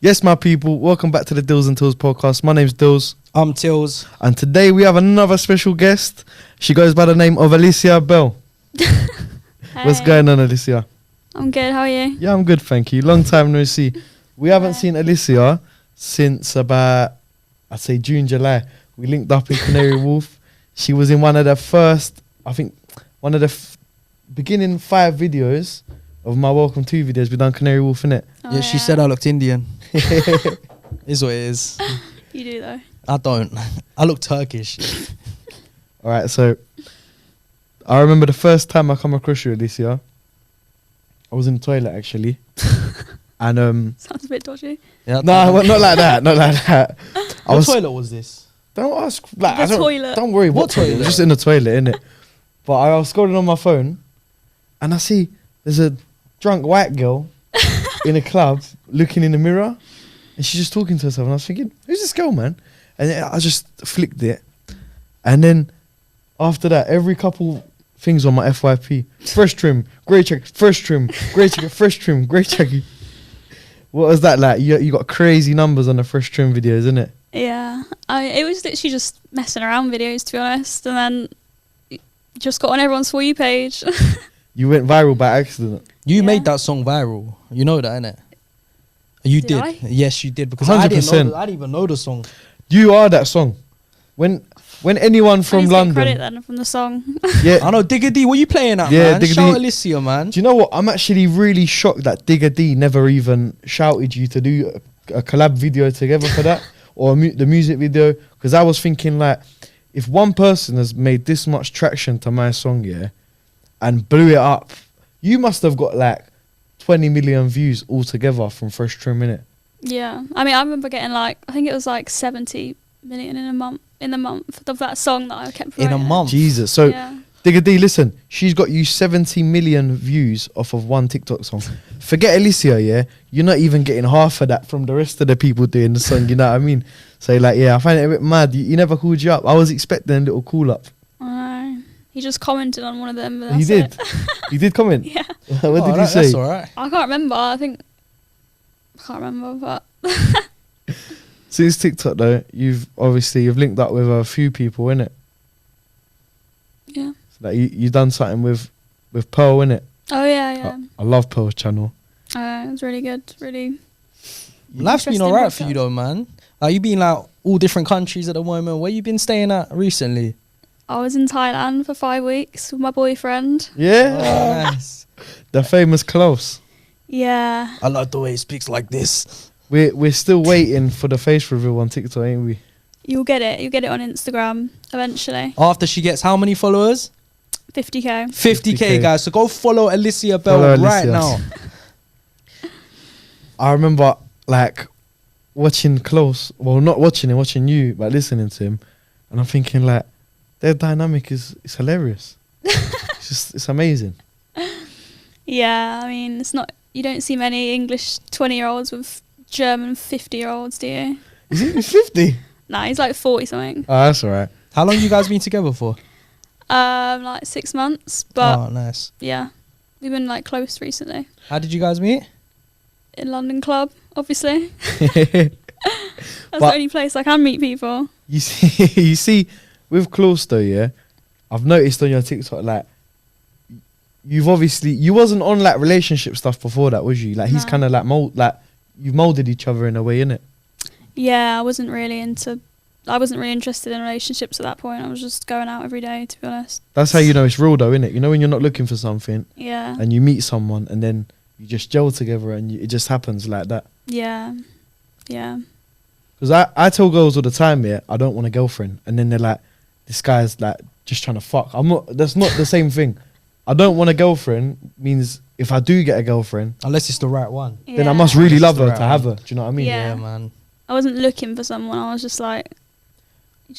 Yes, my people, welcome back to the Dillz and Tillz podcast. My name's Dillz. I'm Tillz. And today we have another special guest. She goes by the name of Alicia Bell. What's going on, Alicia? I'm good, how are you? Yeah, I'm good, thank you. Long time no see. We haven't seen Alicia since about, I'd say June, July. We linked up in Canary Wharf. She was in one of the first, I think, one of the beginning 5 videos of my Welcome To videos we done Canary Wharf, innit? Oh, Yeah, she said I looked Indian. Is what it is. You do though. I don't. I look Turkish. All right, so I remember the first time I come across you, Alicia. I was in the toilet actually, and Sounds a bit dodgy. Yeah, no, well, not like that, not like that. What toilet was this? Don't ask. Like, The toilet. Don't worry. What toilet? It was just in the toilet, innit? But I was scrolling on my phone, and I see there's a drunk white girl in a club looking in the mirror, and she's just talking to herself. And I was thinking, who's this girl, man? And then I just flicked it, and then after that, every couple things on my FYP, fresh trim, grey check, fresh trim, grey check, fresh trim, grey check. What was that like? You got crazy numbers on the fresh trim videos, innit? Yeah. It was literally just messing around videos, to be honest. And then just got on everyone's For You page. You went viral by accident. You Yeah. made that song viral. You know that, innit? You Did did. I? Yes, you did. Because I didn't 100%. I didn't even know the song. You are that song. When anyone I from need to get London, credit then from the song. yeah. I know. Digga D, what you playing at, Yeah, man? Digga Shout D. Alicia, man. Do you know what? I'm actually really shocked that Digga D never even shouted you to do a collab video together for that or the music video. Because I was thinking like, if one person has made this much traction to my song, yeah, and blew it up, you must have got like 20 million views altogether from Fresh Trim, innit? Yeah. I mean, I remember getting I think it was 70 million in the month of that song that I kept In promoting. a month. Jesus. So Yeah. Digga D, listen, she's got you 70 million views off of one TikTok song. Forget Alicia, yeah? You're not even getting half of that from the rest of the people doing the song, you know what I mean? So, like, yeah, I find it a bit mad. You never called you up. I was expecting a little call up. He just commented on one of them. But He that's did. it. You did comment? Yeah. What did he say? That's all right. I can't remember. I can't remember, but Since TikTok, though, you've linked up with a few people, innit? yeah. So, like, you done something with Pearl, innit? Oh, yeah. I love Pearl's channel. It was really good. Really. Life's been Interesting alright for podcast. you though, man. Like you been like all different countries at the moment. Where you been staying at recently? I was in Thailand for 5 weeks with my boyfriend. Yeah? Oh, nice. The famous Klaus. Yeah. I like the way he speaks like this. We're still waiting for the face reveal on TikTok, ain't we? You'll get it. You'll get it on Instagram eventually. After she gets how many followers? 50k. 50k, guys. So go follow Alicia Bell Follow right Alicia. now. I remember like watching Klaus, well, not watching him, watching you, but listening to him, and I'm thinking like their dynamic is hilarious. It's amazing. Yeah. I mean, it's not. You don't see many English 20-year-olds with German 50-year-olds, do you? Is he 50? Nah, he's like 40 something. Oh, that's all right. How long you guys been together for? Like 6 months, but Oh, nice. yeah, we've been like close recently. How did you guys meet? In London Club, obviously. You That's But- the only place I can meet people. see, with Klaus though, yeah, I've noticed on your TikTok like you wasn't on like relationship stuff before that, was you? Like he's No. kind of like you molded each other in a way, innit? Yeah, I wasn't really interested in relationships at that point. I was just going out every day, to be honest. That's how you know it's real though, innit? You know when you're not looking for something Yeah. and you meet someone and then you just gel together and it just happens like that. Yeah. Yeah. Because I tell girls all the time, yeah, I don't want a girlfriend. And then they're like, this guy's like just trying to fuck. That's not the same thing. I don't want a girlfriend means if I do get a girlfriend, Unless it's the right one. then I Yeah. must really That's love the her right to have one. her. Do you know what I mean? Yeah. Yeah, man. I wasn't looking for someone. I was just like.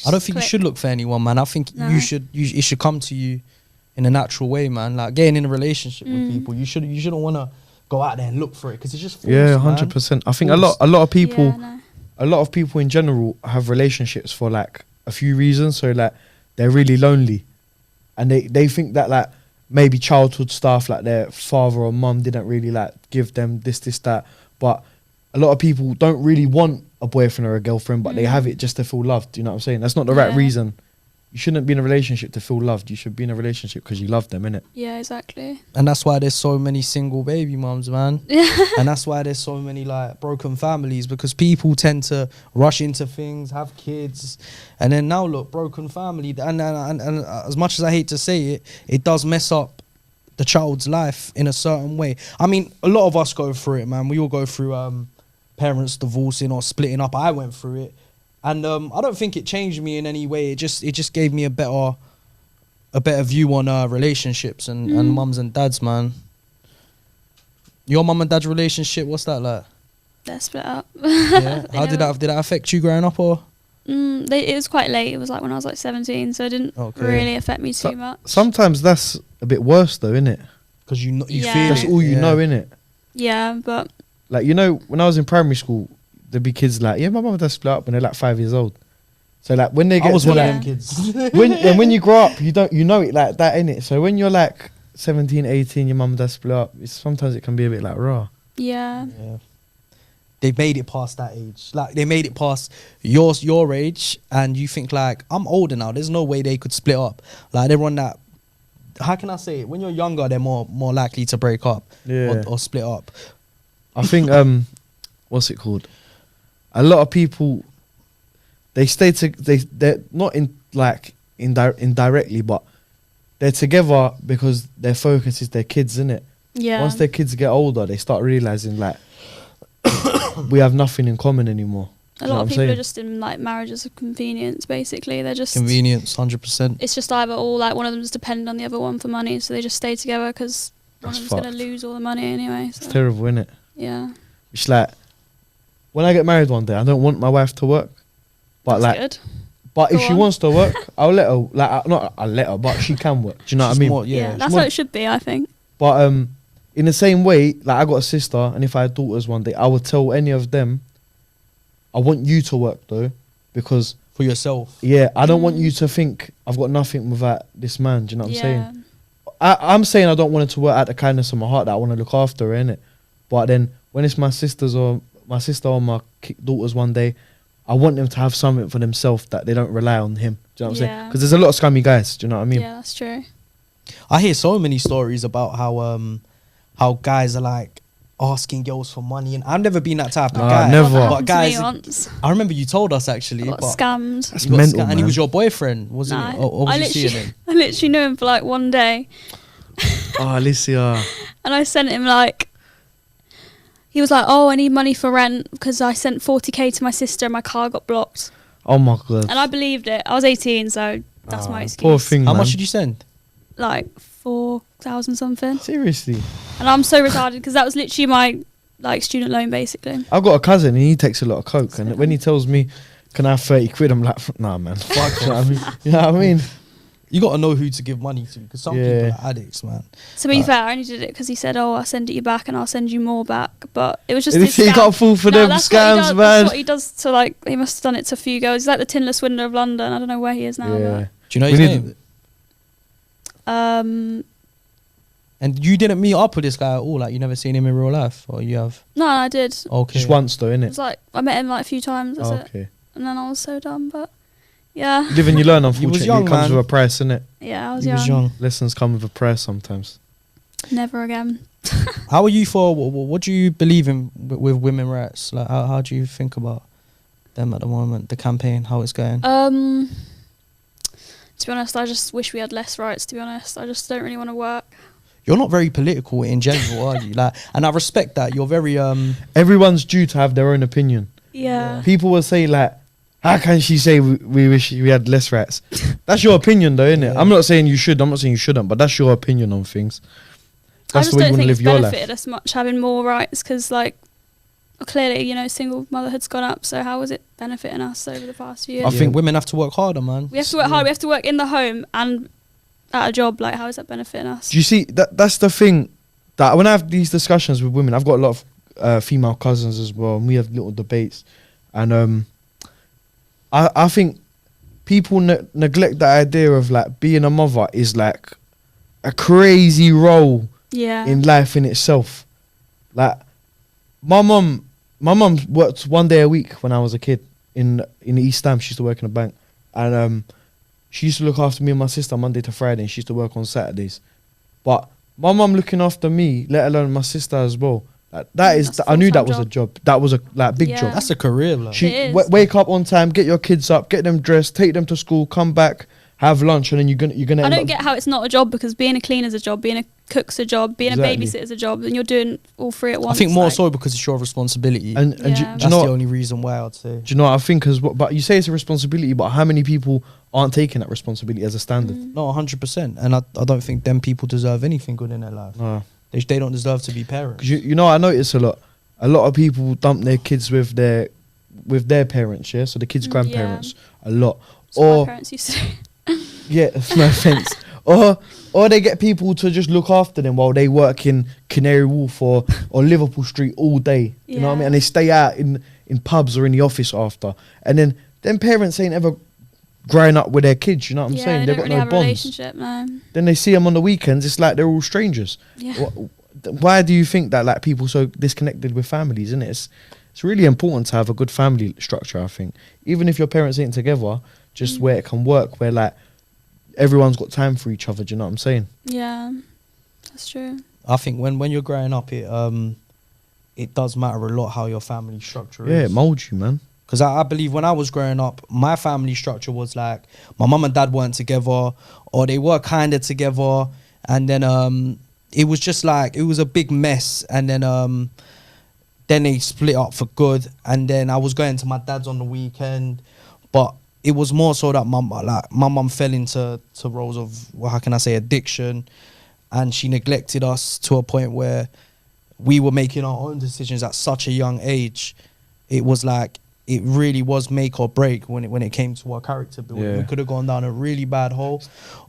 I don't think you should look for anyone, man. I think No. it should come to you in a natural way, man. Like getting in a relationship with people, you shouldn't want to go out there and look for it because it's just forced, Yeah, man. 100%. I think Forced. a lot of people, Yeah, no. a lot of people in general have relationships for like a few reasons. So like they're really lonely, and they think that like maybe childhood stuff, like their father or mum didn't really like give them this, that. But a lot of people don't really want a boyfriend or a girlfriend, but they have it just to feel loved. You know what I'm saying? That's not the right reason. You shouldn't be in a relationship to feel loved. You should be in a relationship because you love them, innit? Yeah, exactly. And that's why there's so many single baby mums, man. And that's why there's so many like broken families, because people tend to rush into things, have kids, and then now look, broken family. And as much as I hate to say it, it does mess up the child's life in a certain way. I mean, a lot of us go through it, man. We all go through parents divorcing or splitting up. I went through it. And I don't think it changed me in any way. It just gave me a better view on relationships and mums and dads, man. Your mum and dad's relationship, what's that like? They're split up. Yeah. How did that affect you growing up, or? It was quite late. It was like when I was like 17, so it didn't really affect me too much. Sometimes that's a bit worse though, innit? Because you feel that's all you know, innit? Yeah, but like, you know, when I was in primary school, there'd be kids like, yeah, my mum and dad split up when they're like 5 years old. So like when they get, I was to one like, of them kids. when you grow up, you know it like that, innit? So when you're like 17, 18, your mum and dad split up, sometimes it can be a bit like raw. Yeah. They made it past that age. Like they made it past your age, and you think like, I'm older now. There's no way they could split up. Like they're on that. How can I say it? When you're younger, they're more likely to break up or split up. I think what's it called? A lot of people, they're not in like indirectly, but they're together because their focus is their kids, innit? Yeah. Once their kids get older, they start realizing like we have nothing in common anymore. A lot of people are just in like marriages of convenience, basically. They're just convenience, 100%. It's just either all like one of them's dependent on the other one for money, so they just stay together because one of them's gonna lose all the money anyway. So. It's terrible, innit? Yeah. It's like, when I get married one day, I don't want my wife to work, but That's like, good. but if she wants to work, I'll let her. Like, I'll let her, but she can work. Do you know what I mean? More, That's how it should be, I think. But in the same way, like I got a sister, and if I had daughters one day, I would tell any of them, I want you to work though, because for yourself. Yeah, I don't want you to think I've got nothing without this man. Do you know what I'm saying? I'm saying I don't want her to work out the kindness of my heart, that I want to look after her, innit? But then when it's my sister or my daughters one day, I want them to have something for themselves that they don't rely on him. Do you know what I'm saying? Because there's a lot of scummy guys. Do you know what I mean? Yeah, that's true. I hear so many stories about how guys are like asking girls for money, and I've never been that type of guy. Never. But guys, I remember you told us actually. I got scammed. That's mental, man. And he was your boyfriend, wasn't it? Or was you seeing him? I literally knew him for like one day. Oh, Alicia. And I sent him like, he was like, oh, I need money for rent because I sent 40k to my sister and my car got blocked. Oh my God. And I believed it. I was 18, so that's my excuse. Poor thing, How man. much did you send? Like 4,000 something. Seriously? And I'm so retarded because that was literally my like student loan basically. I've got a cousin and he takes a lot of coke, and when he tells me, can I have 30 quid, I'm like, nah man, fuck. You know what I mean? You know what I mean? You got to know who to give money to, because some people are addicts, man. To be fair, I only did it because he said, oh, I'll send it you back and I'll send you more back. But it was just He can't fall for them scams, man. That's what he does to like, he must have done it to a few girls. He's like the tinless swindler of London. I don't know where he is now. Yeah. Do you know his name? And you didn't meet up with this guy at all? Like, you never seen him in real life? Or you have? No, I did. Okay. Just once though, innit? It was like, I met him like a few times, that's it. Okay. And then I was so dumb, but yeah. Live and you learn, unfortunately. young, it comes man. with a price, innit? Yeah, I was He young. was young. Lessons come with a price sometimes. Never again. How are you for, what do you believe in with women rights? Like, how do you think about them at the moment, the campaign, how it's going? To be honest, I just wish we had less rights, to be honest. I just don't really want to work. You're not very political in general, are you? Like, and I respect that. You're very Everyone's due to have their own opinion. Yeah. People will say like, how can she say we wish we had less rights? That's your opinion though, innit? Yeah. I'm not saying you should, I'm not saying you shouldn't, but that's your opinion on things. I That's just the way you don't want to think live it's your benefited life. us much having more rights because, like, clearly, you know, single motherhood's gone up. So how is it benefiting us over the past few years? I think women have to work harder, man. We have to work hard. We have to work in the home and at a job. Like, how is that benefiting us? Do you see, that's the thing, that when I have these discussions with women, I've got a lot of female cousins as well, and we have little debates, and I think people neglect the idea of like being a mother is like a crazy role Yeah. in life in itself. Like, my mum my mum worked 1 day a week when I was a kid in East Ham. She used to work in a bank, and she used to look after me and my sister Monday to Friday, and she used to work on Saturdays. But my mum looking after me, let alone my sister as well. That is, I knew that was a job. That was a big job. That's a career, like. She wake up on time, get your kids up, get them dressed, take them to school, come back, have lunch, and then you're gonna. I don't get how it's not a job, because being a cleaner's a job, being a cook's a job, being a babysitter's a job, and you're doing all three at once. I think more so because it's your responsibility, and that's the only reason why I'd say. Do you know what I think? But you say it's a responsibility, but how many people aren't taking that responsibility as a standard? No, 100%, and I don't think them people deserve anything good in their life. No. They don't deserve to be parents. You know, I notice a lot of people dump their kids with their parents, yeah. So the kids' grandparents a lot, my parents used to. Yeah, no offense. Or they get people to just look after them while they work in Canary Wharf or Liverpool Street all day. You know what I mean? And they stay out in pubs or in the office after. And then them parents ain't ever growing up with their kids. You know what I'm saying? They've got really no have bonds. A relationship, no. Then they see them on the weekends. It's like they're all strangers. Yeah. Why do you think that like people so disconnected with families? Isn't it? It's really important to have a good family structure. I think even if your parents ain't together, just where it can work, where like everyone's got time for each other. Do you know what I'm saying? Yeah, that's true. I think when you're growing up, it does matter a lot how your family structure is. Yeah, it molds you, man. Because I believe when I was growing up, my family structure was like my mum and dad weren't together, or they were kind of together, and then it was just like it was a big mess, and then they split up for good, and then I was going to my dad's on the weekend, but it was more so that my mum fell into roles of, well, how can I say, addiction, and she neglected us to a point where we were making our own decisions at such a young age. It was like it really was make or break when it came to our character building. Yeah. We could have gone down a really bad hole,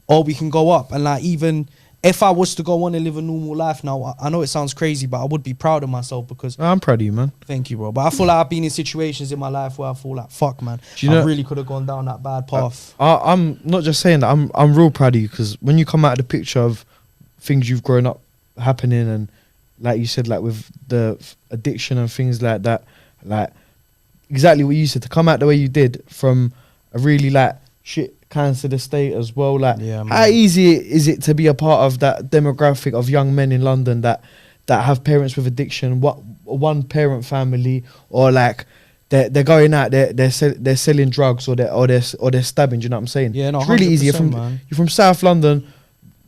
or we can go up. And like, even if I was to go on and live a normal life now, I know it sounds crazy, but I would be proud of myself because I'm proud of you, man. Thank you, bro. But I feel like I've been in situations in my life where I feel like, fuck, man, I really could have gone down that bad path. I'm not just saying that. I'm real proud of you, because when you come out of the picture of things you've grown up happening, and like you said, like with the addiction and things like that, like exactly what you said, to come out the way you did from a really like shit cancer estate as well. Like, how easy is it to be a part of that demographic of young men in London that have parents with addiction, one parent family, or like they're going out, they're selling drugs, or they're stabbing. Do you know what I'm saying? Yeah, no, it's really easy. man. You're from South London,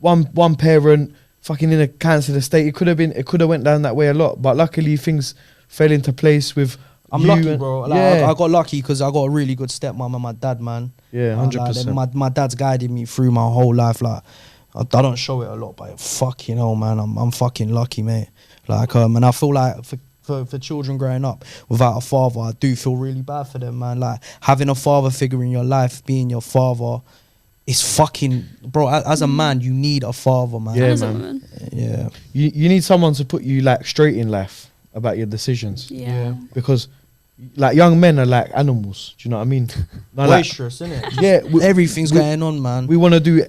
one parent fucking in a cancer estate. It could have went down that way a lot, but luckily things fell into place with. I'm lucky, bro. Like, I got lucky because I got a really good stepmom and my dad, man. Yeah, 100%. Like, my dad's guided me through my whole life. Like, I don't show it a lot, but fuck, you know, man, I'm fucking lucky, mate. Like, and I feel like for children growing up without a father, I do feel really bad for them, man. Like, having a father figure in your life, being your father, is fucking, bro. As a man, you need a father, man. Yeah, man. Yeah. You need someone to put you like straight in life about your decisions. Yeah. Because like young men are like animals. Do you know what I mean? Boisterous, innit? Yeah. Everything's going on, man. We want to do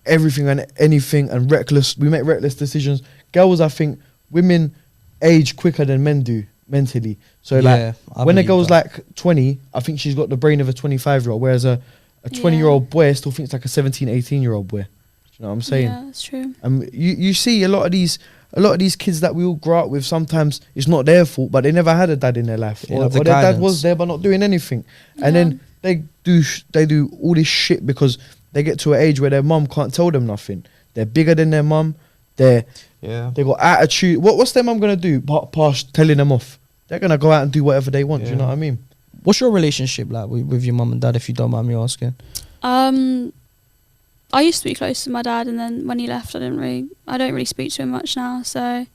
everything and anything, and reckless. We make reckless decisions. Girls, I think, women age quicker than men do mentally. So like when a girl's like 20, I think she's got the brain of a 25-year-old, whereas a 20-year-old boy still thinks like a 17, 18-year-old boy. Do you know what I'm saying? Yeah, that's true. And you see a lot of these kids that we all grow up with, sometimes it's not their fault, but they never had a dad in their life, or their dad was there but not doing anything, and then they do all this shit because they get to an age where their mum can't tell them nothing. They're bigger than their mum. They got attitude. What's their mum gonna do past telling them off? They're gonna go out and do whatever they want. Do you know what I mean? What's your relationship like with your mum and dad, if you don't mind me asking? I used to be close to my dad, and then when he left, I don't really speak to him much now. So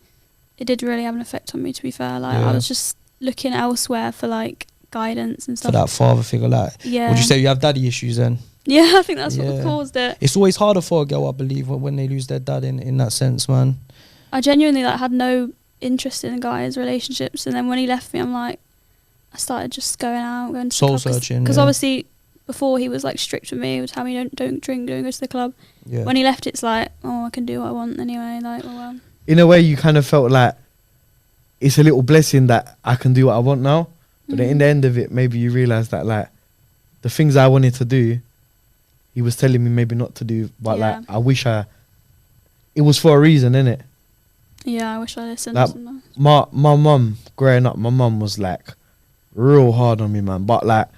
it did really have an effect on me, to be fair. Like, I was just looking elsewhere for like guidance and stuff. For that father figure, like, would you say you have daddy issues then? Yeah, I think that's what caused it. It's always harder for a girl, I believe, when they lose their dad in that sense, man. I genuinely like had no interest in guys' relationships, and then when he left me, I started just going out, going to soul searching. Because obviously, before he was like strict with me, he would tell me don't drink, don't go to the club. Yeah. When he left, it's like, oh, I can do what I want anyway. Like, well. In a way, you kind of felt like it's a little blessing that I can do what I want now. But then in the end of it, maybe you realise that like the things I wanted to do, he was telling me maybe not to do. But like I wish it was for a reason, innit? Yeah, I wish I listened. Like, my mum, growing up, my mum was like real hard on me, man. But like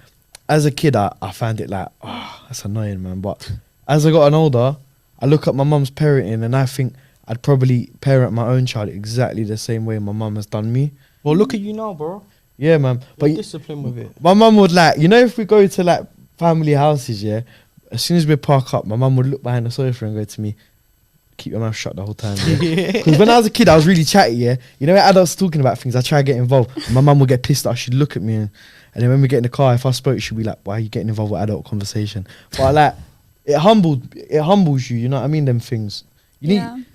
as a kid, I found it like, oh, that's annoying, man. But as I got older, I look at my mum's parenting and I think I'd probably parent my own child exactly the same way my mum has done me. Well, look at you now, bro. Yeah, man. But You're disciplined with it. my mum would like, you know, if we go to like family houses, yeah, as soon as we park up, my mum would look behind the sofa and go to me, keep your mouth shut the whole time. Because when I was a kid, I was really chatty, yeah. You know, when adults talking about things, I try to get involved. My mum would get pissed off. She'd look at me and then when we get in the car, if I spoke, she'd be like, why are you getting involved with adult conversation? But like, it humbles you, you know what I mean, them things. You need,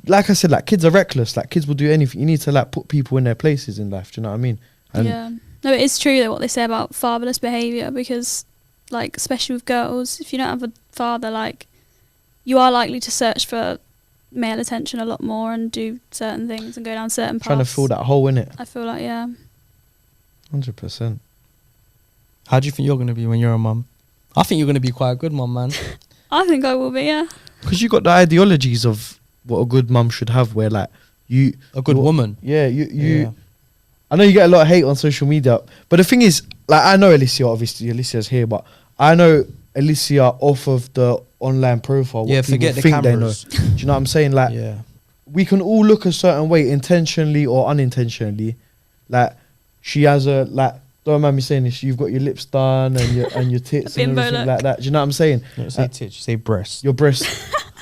like I said, like kids are reckless. Like kids will do anything. You need to like put people in their places in life, do you know what I mean? And yeah. No, it is true though what they say about fatherless behaviour, because like especially with girls, if you don't have a father, like you are likely to search for male attention a lot more and do certain things and go down certain paths. Trying to fill that hole in it. I feel like 100%. How do you think you're going to be when you're a mum? I think you're going to be quite a good mum, man. I think I will be, yeah. Because you got the ideologies of what a good mum should have, where like you A good woman. Yeah, you I know you get a lot of hate on social media, but the thing is, like I know Alicia, obviously Alicia's here, but I know Alicia off of the online profile. What Forget the think cameras. they know. Do you know what I'm saying? Like, we can all look a certain way, intentionally or unintentionally. Like, she has a like. Don't mind me saying this. You've got your lips done and your tits and everything like that. Do you know what I'm saying? You don't say tits, you say breasts. Your breast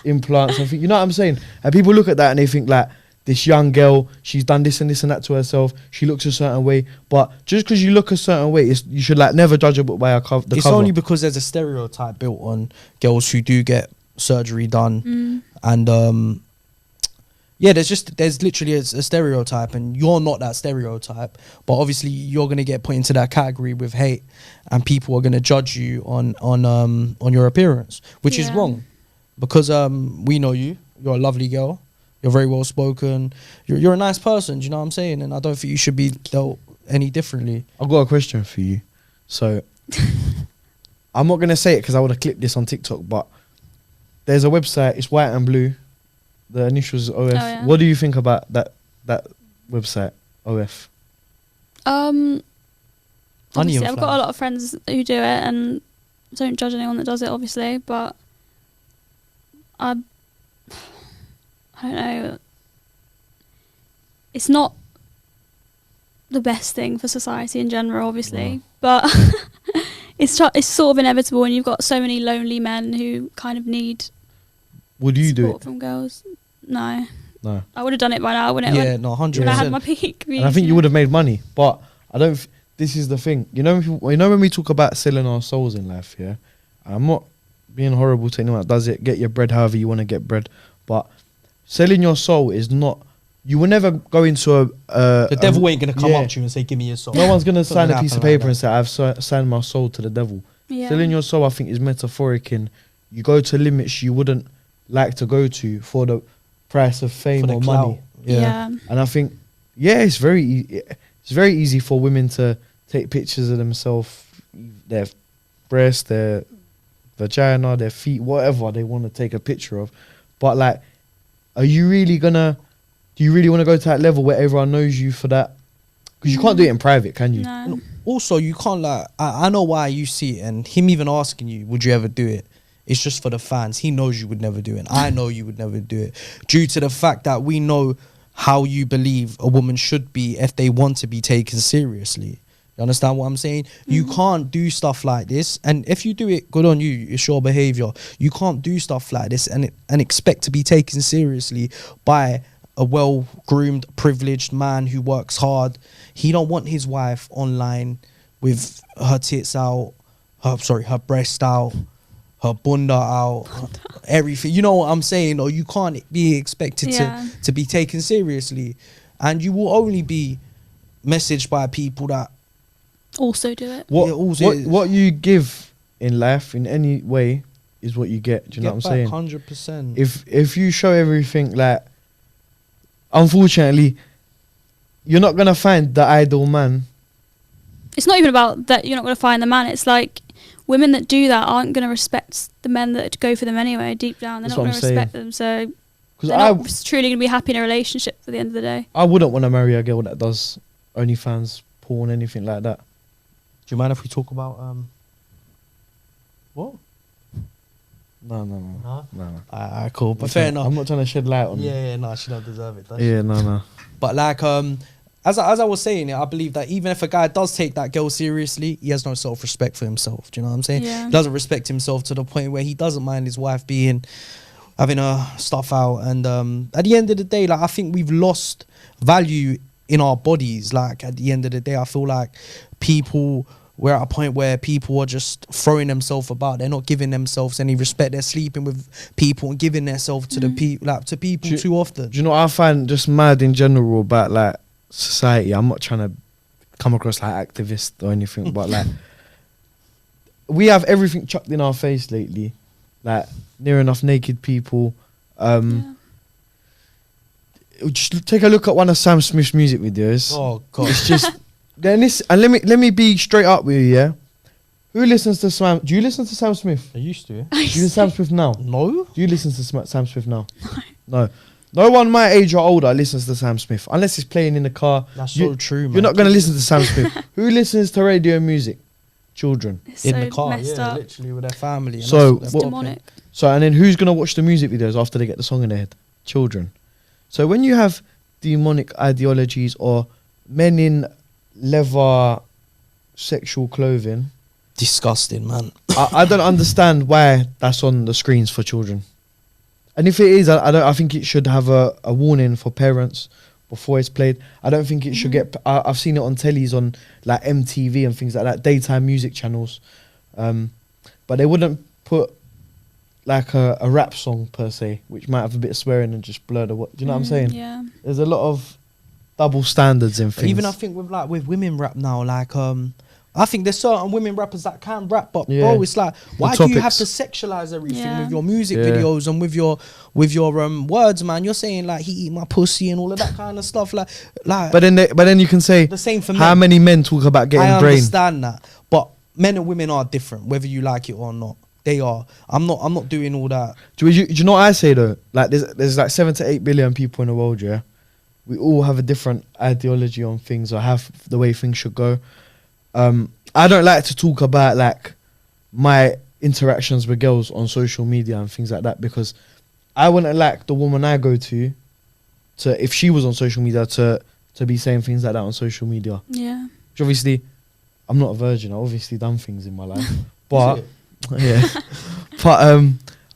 implants. And you know what I'm saying? And people look at that and they think like, this young girl, she's done this and that to herself. She looks a certain way, but just because you look a certain way, you should like never judge a book by the cover. It's only because there's a stereotype built on girls who do get surgery done, and there's literally a stereotype, and you're not that stereotype. But obviously, you're gonna get put into that category with hate, and people are gonna judge you on your appearance, which is wrong, because we know you. You're a lovely girl. You're very well spoken. You're a nice person. Do you know what I'm saying? And I don't think you should be dealt any differently. I've got a question for you. So I'm not gonna say it because I would have clipped this on TikTok, but there's a website. It's white and blue. The initials OF. Oh, yeah. What do you think about that website OF? Obviously, Onion I've got flower. a lot of friends who do it, and don't judge anyone that does it, obviously. But I don't know. It's not the best thing for society in general, obviously, but it's sort of inevitable, and you've got so many lonely men who kind of need. Would you do support it? from girls? No. No. I would have done it by now, wouldn't it? Yeah, no, 100%. When I had my peak. And I think you would have made money, but I don't. This is the thing, you know when we talk about selling our souls in life, yeah. I'm not being horrible to anyone that does it. Get your bread however you want to get bread, but selling your soul is not. You will never go into the devil ain't gonna come up to you and say, "Give me your soul." No one's gonna sign a piece of paper like and say, "I've signed my soul to the devil." Yeah. Selling your soul, I think, is metaphoric. In you go to limits you wouldn't like to go to for the price of fame or money. Yeah. And I think, it's very easy for women to take pictures of themselves, their breasts, their vagina, their feet, whatever they want to take a picture of. But like, do you really want to go to that level where everyone knows you for that? Because you can't do it in private, can you? No. Also, you can't like. I know why you see it, and him even asking you, "Would you ever do it?" It's just for the fans. He knows you would never do it, and I know you would never do it, due to the fact that we know how you believe a woman should be if they want to be taken seriously. You understand what I'm saying? You can't do stuff like this, and if you do it, good on you. It's your behavior. You can't do stuff like this and expect to be taken seriously by a well-groomed, privileged man who works hard. He don't want his wife online with her tits out, her breast out, her bunda out, everything. You know what I'm saying? Or you can't be expected to be taken seriously, and you will only be messaged by people that also do it. What you give in life in any way is what you get. Do you know what I'm saying? 100%. If you show everything, like, unfortunately, you're not gonna find the ideal man. It's not even about that you're not going to find the man. It's like women that do that aren't going to respect the men that go for them anyway. Deep down, they're That's not what going to I'm respect them. So Because they're not truly going to be happy in a relationship at the end of the day. I wouldn't want to marry a girl that does OnlyFans, porn, anything like that. Do you mind if we talk about what? No. Alright, cool. But fair enough. I'm not trying to shed light on. Yeah, no, she don't deserve it. Does Yeah, she? no. But like, as I was saying it, I believe that even if a guy does take that girl seriously, he has no self-respect for himself. Do you know what I'm saying? Yeah. He doesn't respect himself to the point where he doesn't mind his wife having her stuff out. And at the end of the day, like, I think we've lost value in our bodies. Like, at the end of the day, I feel like we're at a point where people are just throwing themselves about. They're not giving themselves any respect. They're sleeping with people and giving themselves to people too often. Do you know what I find just mad in general about like society? I'm not trying to come across like activist or anything, but like we have everything chucked in our face lately, like near enough naked people. Just take a look at one of Sam Smith's music videos. Oh God, it's just then this. And let me be straight up with you, yeah. Who listens to Sam? Do you listen to Sam Smith? I used to. Do you listen to Sam Smith now? No. Do you listen to Sam Smith now? No. No one my age or older listens to Sam Smith unless it's playing in the car. That's so true, man. You're not going to listen to Sam Smith. Who listens to radio music? Children. It's in so the car, messed yeah, up. literally with their family. And So It's what- demonic. So and then who's going to watch the music videos after they get the song in their head? Children. So when you have demonic ideologies or men in leather sexual clothing, disgusting, man. I don't understand why that's on the screens for children. And if it is, I think it should have a warning for parents before it's played. I don't think it should get. I've seen it on tellies on like MTV and things like that, daytime music channels, but they wouldn't put like a rap song per se, which might have a bit of swearing and just blur the. Do you know what I'm saying? Yeah. There's a lot of double standards in things. Even I think with women rap now, like I think there's certain women rappers that can rap, but bro, it's like, why do you have to sexualize everything with your music videos and with your words, man? You're saying like he eat my pussy and all of that kind of stuff, like. But then you can say the same for how men. many men talk about getting I brain. understand that, but men and women are different, whether you like it or not. They are. I'm not doing all that. Do you know what I say though? Like there's like 7 to 8 billion people in the world, yeah. We all have a different ideology on things or have the way things should go. I don't like to talk about like my interactions with girls on social media and things like that because I wouldn't like the woman I go to if she was on social media to be saying things like that on social media. Yeah. Which obviously I'm not a virgin. I've obviously done things in my life, but yeah, but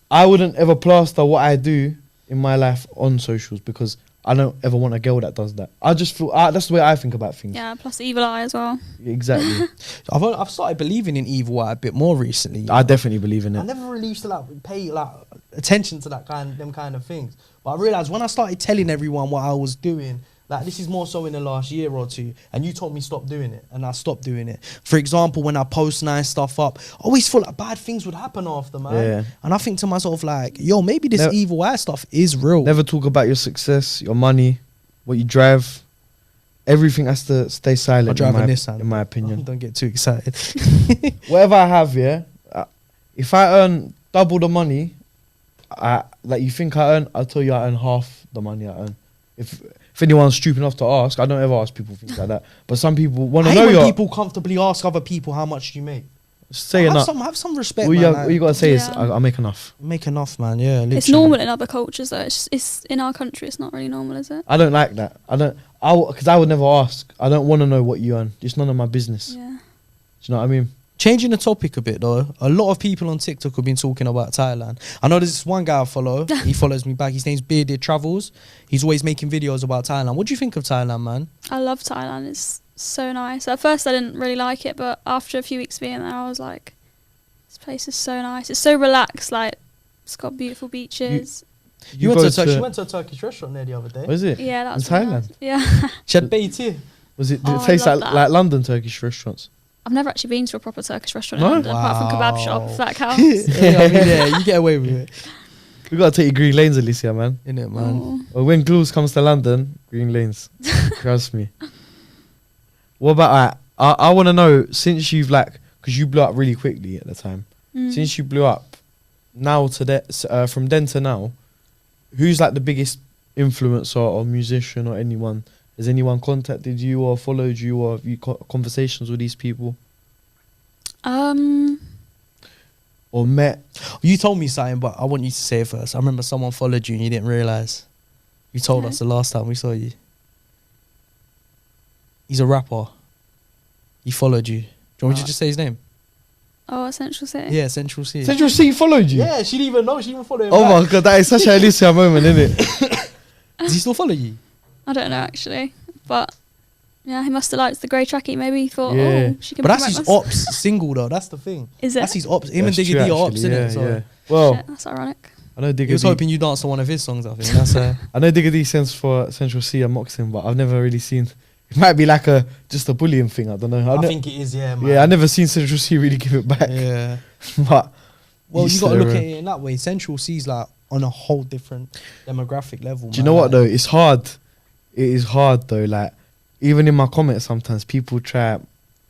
I wouldn't ever plaster what I do in my life on socials because I don't ever want a girl that does that. I just feel that's the way I think about things. Yeah, plus the evil eye as well. Exactly. I've started believing in evil eye a bit more recently. I definitely believe in I it. never really used to like pay like attention to them kind of things. But I realized when I started telling everyone what I was doing, like this is more so in the last year or two, and you told me stop doing it, and I stopped doing it. For example, when I post nice stuff up, I always feel like bad things would happen after, man. Yeah. And I think to myself like, yo, maybe this evil eye stuff is real. Never talk about your success, your money, what you drive. Everything has to stay silent. I drive a Nissan. In my opinion. Don't get too excited. Whatever I have, yeah. If I earn double the money, like you think I earn, I'll tell you I earn half the money I earn. If anyone's stupid enough to ask, I don't ever ask people things like that. But some people want to know when people comfortably ask other people how much you make. Say enough. Have some respect, All man. you gotta say is I make enough. Make enough, man. Yeah, literally. It's normal in other cultures though. It's in our country. It's not really normal, is it? I don't like that. Because I would never ask. I don't want to know what you earn. It's none of my business. Yeah. Do you know what I mean? Changing the topic a bit though, a lot of people on TikTok have been talking about Thailand. I know there's this one guy I follow. He follows me back. His name's Bearded Travels. He's always making videos about Thailand. What do you think of Thailand, man? I love Thailand. It's so nice. At first, I didn't really like it, but after a few weeks being there, I was like, this place is so nice. It's so relaxed. Like, it's got beautiful beaches. You went to a Turkish restaurant there the other day. Was it? Yeah, that was in really Thailand. nice. Yeah. She had bay too. Was it? Did Oh, it taste I love like that. London Turkish restaurants? I've never actually been to a proper Turkish restaurant No? in London, apart from kebab shop, if that counts. Yeah, you get away with it. We gotta take you green lanes, Alicia, man. Innit, man? Oh. Or when Glue comes to London, green lanes. Trust me. What about I want to know, since you've like, because you blew up really quickly at the time. Since you blew up, now to that, from then to now, who's like the biggest influencer or musician or anyone? Has anyone contacted you or followed you, or have you got conversations with these people? Or met? You told me something, but I want you to say it first. I remember someone followed you and you didn't realise. You told us the last time we saw you. He's a rapper. He followed you. Do you want me to just say his name? Oh, Central City. Yeah, Central City. Central City followed you? Yeah, she didn't even know. She didn't even follow him. Oh back. my God, that is such an Alicia moment, isn't it? Does he still follow you? I don't know actually, but yeah, he must have liked the grey trackie. Maybe he thought, Yeah. oh, she can. But that's promote his my ops single though. That's the thing. Is it? That's his ops. Him That's and Diggy true, D are ops, actually, innit? So yeah. Well, Shit, that's ironic. I know he Digga was D. hoping you dance to one of his songs. I think that's I know Digga D sends for Central C and mocks him, but I've never really seen. It might be like just a bullying thing. I don't know. I think it is. Yeah, man. Yeah, I never seen Central C really give it back. Yeah. But Well, he's you got to so, look at it in that way. Central C's like on a whole different demographic level. Do you know what though? It's hard. It is hard though. Like even in my comments, sometimes people try.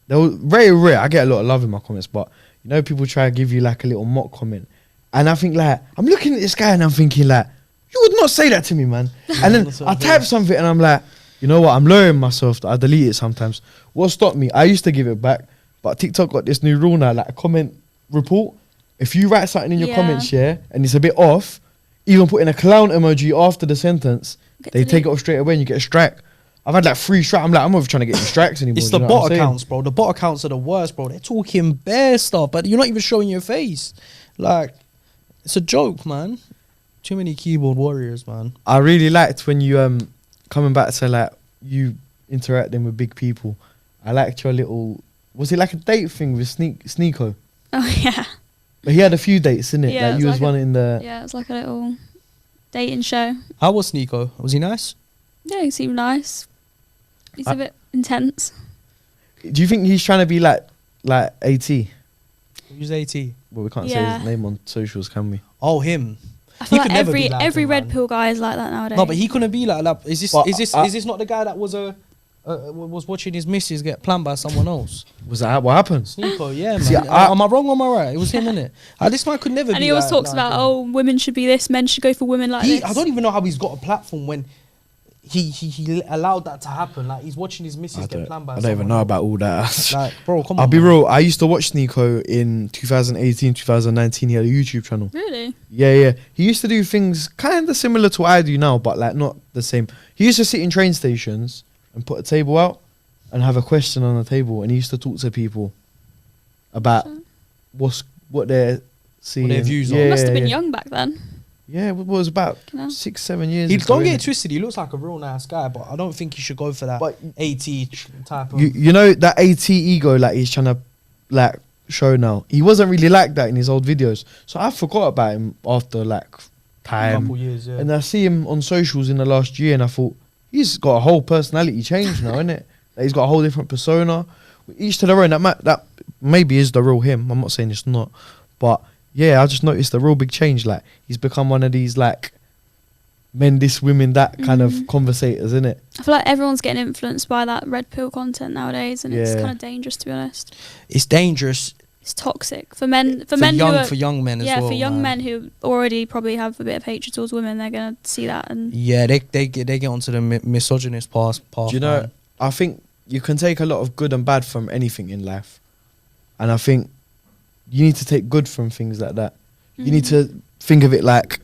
They're very rare. I get a lot of love in my comments, but you know, people try to give you like a little mock comment, and I think like I'm looking at this guy and I'm thinking like, you would not say that to me, man. And then I type something and I'm like, you know what? I'm lowering myself. I delete it sometimes. What stopped me? I used to give it back, but TikTok got this new rule now, like a comment report. If you write something in your comments, and it's a bit off, even putting a clown emoji after the sentence, they take it off straight away and you get a strike. I've had like 3 strikes. I'm like, I'm not trying to get any strikes anymore. It's the bot accounts, bro. The bot accounts are the worst, bro. They're talking bare stuff, but you're not even showing your face. Like, it's a joke, man. Too many keyboard warriors, man. I really liked when you coming back to like you interacting with big people. I liked your little. Was it like a date thing with Sneo? Oh yeah. But he had a few dates, innit? Yeah, like you was like one in the. Yeah, it was like a little dating show. How was Sneo? Was he nice? Yeah, he seemed nice. He's a bit intense. Do you think he's trying to be like AT? Who's 80? Well, we can't say his name on socials, can we? Oh, him. I feel He like could never be like every him, red man. pill guy is like that nowadays. No, but he couldn't be like that. Is this But is this not the guy that was was watching his missus get planned by someone else? Was that what happened? Sneo, yeah, man. See, Am I wrong or am I right? It was him, innit? This man could never be. And he always like, talks like about, him. oh, women should be this, men should go for women like this. I don't even know how he's got a platform when he allowed that to happen. Like, he's watching his missus get planned by I don't even know about all that. Like, bro, come on. I'll be man. real. I used to watch Sneo in 2018, 2019. He had a YouTube channel. Really? Yeah. He used to do things kind of similar to what I do now, but like not the same. He used to sit in train stations and put a table out and have a question on the table, and he used to talk to people about what they're seeing. What their views are. He must have been young back then. Yeah, it was about You know? 6-7 years. He ago, don't get innit? it twisted. He looks like a real nice guy, but I don't think he should go for that But AT type of. you know that AT ego, like he's trying to like show now. He wasn't really like that in his old videos, so I forgot about him after like time. couple years, yeah. And I see him on socials in the last year, and I thought he's got a whole personality change now, innit? Like, he's got a whole different persona. Each to their own. That maybe is the real him. I'm not saying it's not, but yeah, I just noticed a real big change. Like he's become one of these like men this, women that kind of conversators, innit? I feel like everyone's getting influenced by that red pill content nowadays, and it's Yeah. kind of dangerous, to be honest. It's dangerous It's toxic for men. For young, men who are, for young men as well. for young man. men who already probably have a bit of hatred towards women, they're gonna see that and Yeah, they get onto the misogynist path. Do you know? man. I think you can take a lot of good and bad from anything in life, and I think you need to take good from things like that. You need to think of it like,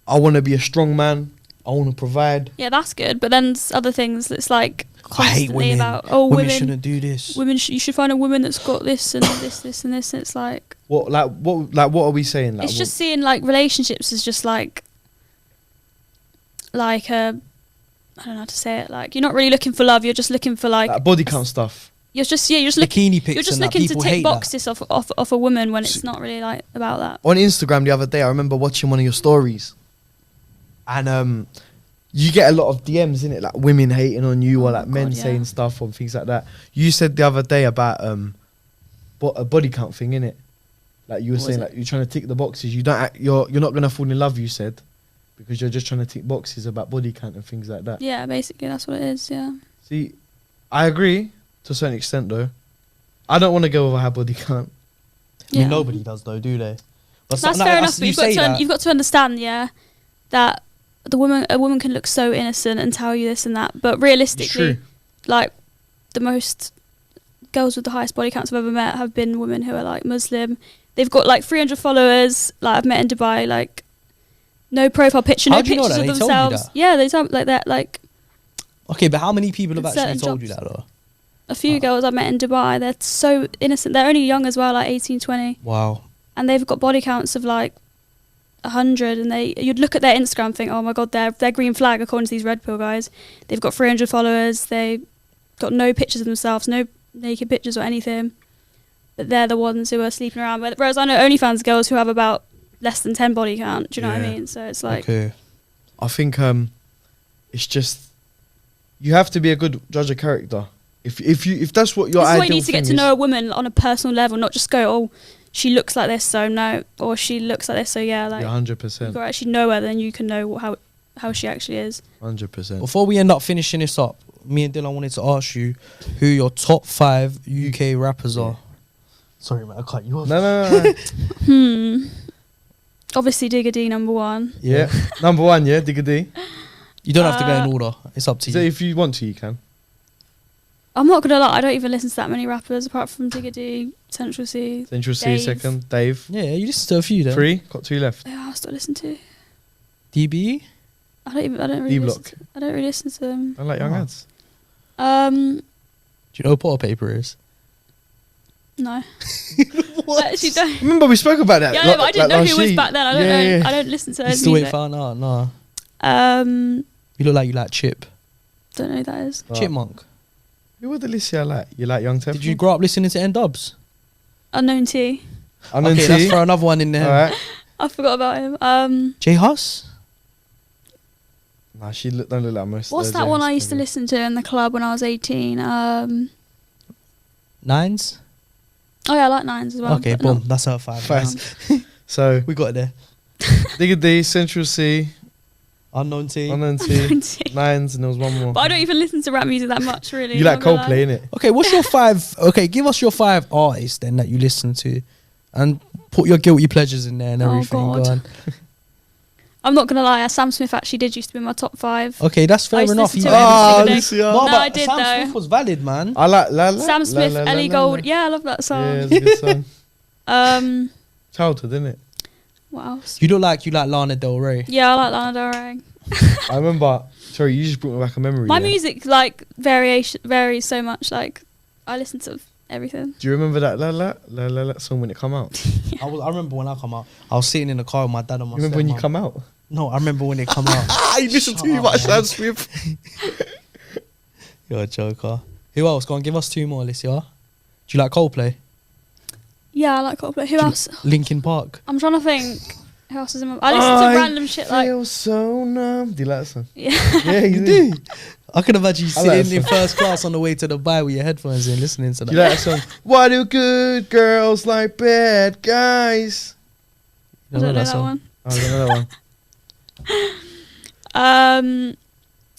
I want to be a strong man. I want to provide. yeah, that's good. But then other things that's like I hate constantly women. about Women shouldn't do this. Women, you should find a woman that's got this and this and this. And it's like What are we saying? Like, it's just seeing like relationships as just like a I don't know how to say it. Like you're not really looking for love. You're just looking for like body count stuff. you're just looking. Bikini pics. You're just and that, looking to people tick hate that. boxes off a woman when it's not really like about that. On Instagram the other day, I remember watching one of your stories, and you get a lot of DMs in it, like women hating on you or like my men God, yeah. saying stuff or things like that. You said the other day about a body count thing, innit? Like you were What saying, was like you're trying to tick the boxes. You don't. You're not gonna fall in love. You said because you're just trying to tick boxes about body count and things like that. Yeah, basically that's what it is. Yeah. See, I agree to a certain extent though. I don't want to go with a high body count. I mean, nobody does though, do they? But That's fair enough. But you've got to understand, yeah, that a woman can look so innocent and tell you this and that, but realistically, like the most girls with the highest body counts I've ever met have been women who are like Muslim. They've got like 300 followers. Like I've met in Dubai, like no profile picture, no pictures of themselves. Yeah, they tell like that. Like, okay, but how many people have actually told you that though? A few girls I've met in Dubai. They're so innocent. They're only young as well, like 18, 20. Wow. And they've got body counts of like 100, and you'd look at their Instagram and think, oh my god, they're green flag according to these red pill guys. They've got 300 followers. They got no pictures of themselves, no naked pictures or anything. But they're the ones who are sleeping around. Whereas I know OnlyFans girls who have about less than 10 body count. Do you know what I mean? So it's like, I think it's just you have to be a good judge of character. If that's what your ideal thing is. This is why you need to get to know a woman on a personal level, not just go, oh, she looks like this, so no, or she looks like this, so yeah, like 100%. You've got to actually know her, then you can know how she actually is. 100%. Before we end up finishing this up, me and Dylan wanted to ask you who your top 5 UK rappers are. Sorry, man, I cut you off. No. Obviously, Digga D number 1. Yeah, number 1. Yeah, Digga D. You don't have to go in order. It's up to you. If you want to, you can. I'm not gonna lie, I don't even listen to that many rappers apart from Digga D, Central C. Central C second, Dave. Yeah, you listen to a few then. 3, got 2 left. Yeah, I still listen to. DB? I don't really listen to them. I like young ads. Do you know what Potter Paper is? No. What? I actually don't. Remember we spoke about that. Yeah, but I didn't know who was back then. I don't know. Yeah. I don't listen to you still ain't found out, no. You look like you like Chip. Don't know who that is. Chipmunk. Who would Alicia like? You like Young Temple? Did you grow up listening to N-Dubs? Unknown T. Unknown T? Let's throw another one in there. Alright. I forgot about him. J Hus? Nah, she don't look like most. What's that one I used to listen to in the club when I was 18? Nines? Oh yeah, I like Nines as well. Okay, boom. That's our 5. So we got it there. Digga D, Central C, Unknown T, Nines, and there was one more. But I don't even listen to rap music that much, really. You like Coldplay, innit? Okay, what's your 5? Okay, give us your 5 artists then that you listen to, and put your guilty pleasures in there and everything. God. Go on. I'm not gonna lie, Sam Smith actually did used to be in my top 5. Okay, that's fair enough. No, I did Sam though. Smith was valid, man. I like Sam Smith, Ellie Gold. Yeah, I love that song. Yeah, it's a good song. Childhood, innit? What else? You like Lana Del Rey. Yeah, I like Lana Del Rey. I remember. Sorry, you just brought me back a memory. My music like varies so much. Like I listen to everything. Do you remember that La La La La La song when it come out? I remember when I come out. I was sitting in the car with my dad and my You remember when you come out? No, I remember when it come out. You listen too much Sam Smith. You're a joker. Who else? Go on, give us 2 more, Alicia. Do you like Coldplay? Yeah, I like Coldplay. Who else? Linkin Park. I'm trying to think. Who else is in my... I listen to random shit like... I feel so numb. Do you like that song? Yeah. Yeah, you do. I can imagine you sitting in first class on the way to Dubai with your headphones in, listening to that. Do you like that song? Why do good girls like bad guys? I don't know that one. I don't know that one.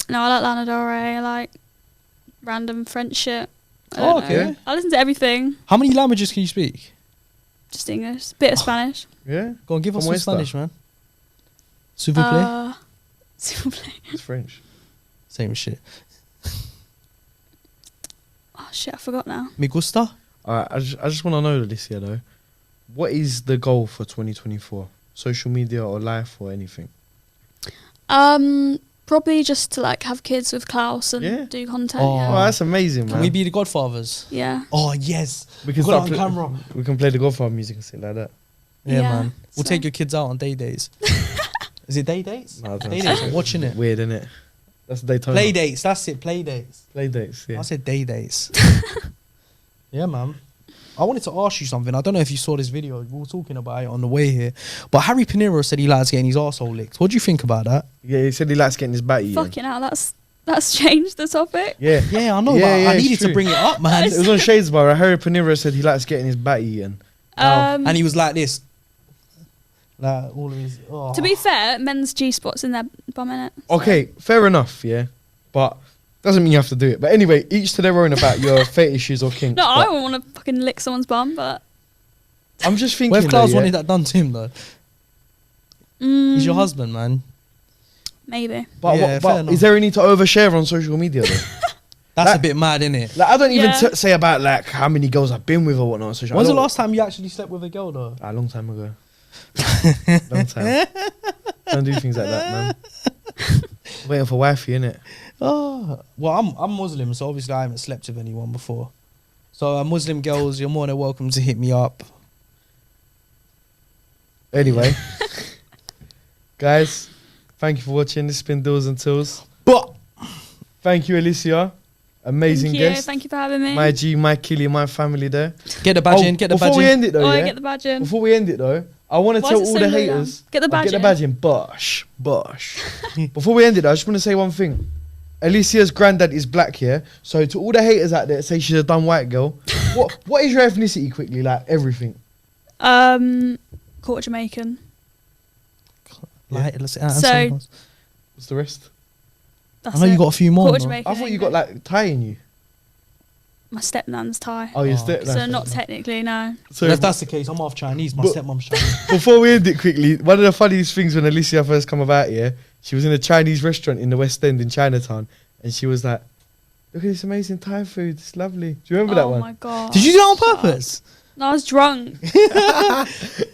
No, I like Lana Del Rey. I like random French shit. Okay. I listen to everything. How many languages can you speak? Just English. Bit of Spanish. Yeah? Go on, give us some Spanish, man. S'il vous plaît? S'il vous plaît. It's French. Same shit. Oh shit, I forgot now. Me gusta? Alright, I just want to know this year though. What is the goal for 2024? Social media or life or anything? Probably just to like have kids with Klaus and do content. Oh, that's amazing, man. Can we be the Godfathers? Yeah. Oh yes. We can start on camera. We can play the Godfather music and shit like that. Yeah, man. We'll take your kids out on day dates. Is it day dates? No, day dates. I'm watching it. Weird, innit? That's Daytona. Play dates. That's it. Play dates. Play dates. Yeah. I said day dates. Yeah, man. I wanted to ask you something. I don't know if you saw this video. We were talking about it on the way here. But Harry Pinero said he likes getting his arsehole licked. What do you think about that? Yeah, he said he likes getting his batty. Fucking hell, that's changed the topic. Yeah. Yeah, I know, but I needed to bring it up, man. It was on Shades Bar. Harry Pinero said he likes getting his batty and he was like this. Like all of his. Oh. To be fair, men's G spots in their bum, innit? Okay, fair enough, yeah, but doesn't mean you have to do it. But anyway, each to their own about your fetishes or kinks. No, but I don't want to fucking lick someone's bum, but I'm just thinking. What if Klaus though, wanted that done to him though? He's your husband, man. maybe. But, Yeah, fair but enough. is there any to overshare on social media though? That's Like- a bit mad, innit? Like I don't even Yeah. say about like how many girls I've been with or whatnot on social. When's I the don't- last time you actually slept with a girl though? A long time ago. Long time. Don't do things like that, man. Waiting for wifey, innit? Oh, well, I'm Muslim, so obviously I haven't slept with anyone before. So Muslim girls, you're more than welcome to hit me up. Anyway, guys, thank you for watching. This has been Dillz and Tillz. But Thank you, Alicia. Amazing Thank you. guest. Thank you for having me. My G, my Killy, my family there. get the badge in, get the badge Before we in. end it though, Oh, yeah? get the badge in. Before we end it though, I want to Why tell is it all so the low haters. down? Get the badge Get the in. badge in. Bosh. Before we end it though, I just want to say one thing. Alicia's granddad is black here. So to all the haters out there that say she's a dumb white girl, what is your ethnicity quickly? Like everything. Quarter Jamaican. Like, let's So- What's the rest? That's I know it. you got a few more. Quarter though. Jamaican. I thought you got like Thai in you. my stepnan's Thai. Oh, you're Oh. still. So not technically, no. So If that's the case, I'm half Chinese. My But- stepmom's Chinese. before we end it quickly, one of the funniest things when Alicia first come about here, she was in a Chinese restaurant in the West End in Chinatown, and she was like, "Look at this amazing Thai food. It's lovely." Do you remember that Oh one? my god. Did you do that on Shut up. purpose? No, I was drunk.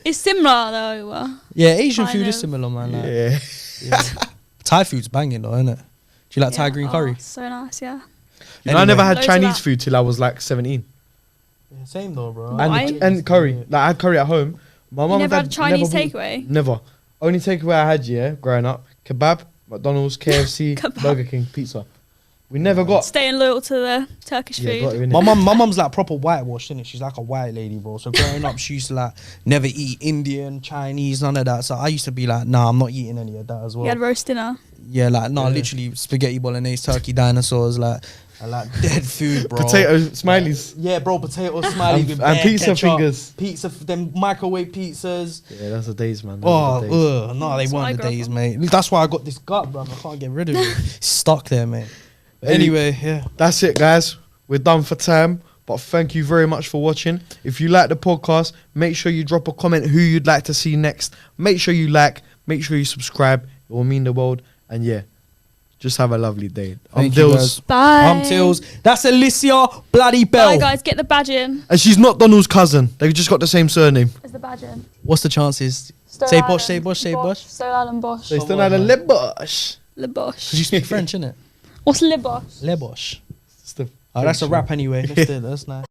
It's similar though. Yeah, Asian Kind food is of. similar, man. Like, Yeah. yeah. Thai food's banging though, isn't it? Do you like Thai Yeah. green Oh, curry? so nice, yeah. You know, I never Anyway. had Loads of Chinese that. food till I was like 17. Yeah, same though, bro. Why? And curry. Like I had curry at home. My You mum and never dad had Chinese never bought- takeaway? Never. Only takeaway I had, yeah, growing up, kebab, McDonald's, KFC, Kebab. Burger King, pizza. We never got. Staying loyal to the Turkish Yeah, food. got it, innit? My mum's like proper whitewashed, isn't it? She's like a white lady, bro. So growing up, she used to like never eat Indian, Chinese, none of that. So I used to be like, nah, I'm not eating any of that as You well. had roast dinner. Yeah, like no, Yeah. literally spaghetti bolognese, turkey dinosaurs, like I like dead food, bro. Potato smileys. Yeah, bro, potato smileys And- with and bare pizza ketchup, fingers. pizza, them microwave pizzas. Yeah, that's the days, man. Those Oh, are the days. no, they That's what I weren't the grew up days, on. mate. That's why I got this gut, bro. I can't get rid of it. It's stuck there, mate. Anyway, yeah. That's it, guys. We're done for time. But thank you very much for watching. If you like the podcast, make sure you drop a comment who you'd like to see next. Make sure you like. Make sure you subscribe. It will mean the world. And yeah, just have a lovely day. I'm Thank you, Dillz. guys. Bye. I'm Tillz. That's Alicia Bloody Bell. Bye, guys. Get the badge in. And she's not Donald's cousin. They've just got the same surname. Is the badge in? What's the chances? Stone Say Island. Bosch, say Bosch, say Bosch. Stone Island Bosch. They Come still on, had a man. lip bush. Le Bosch. Because you speak French, innit? What's Le Bosch? Le Bosch. It's the Oh, that's a French rap anyway. Let's do it. That's nice.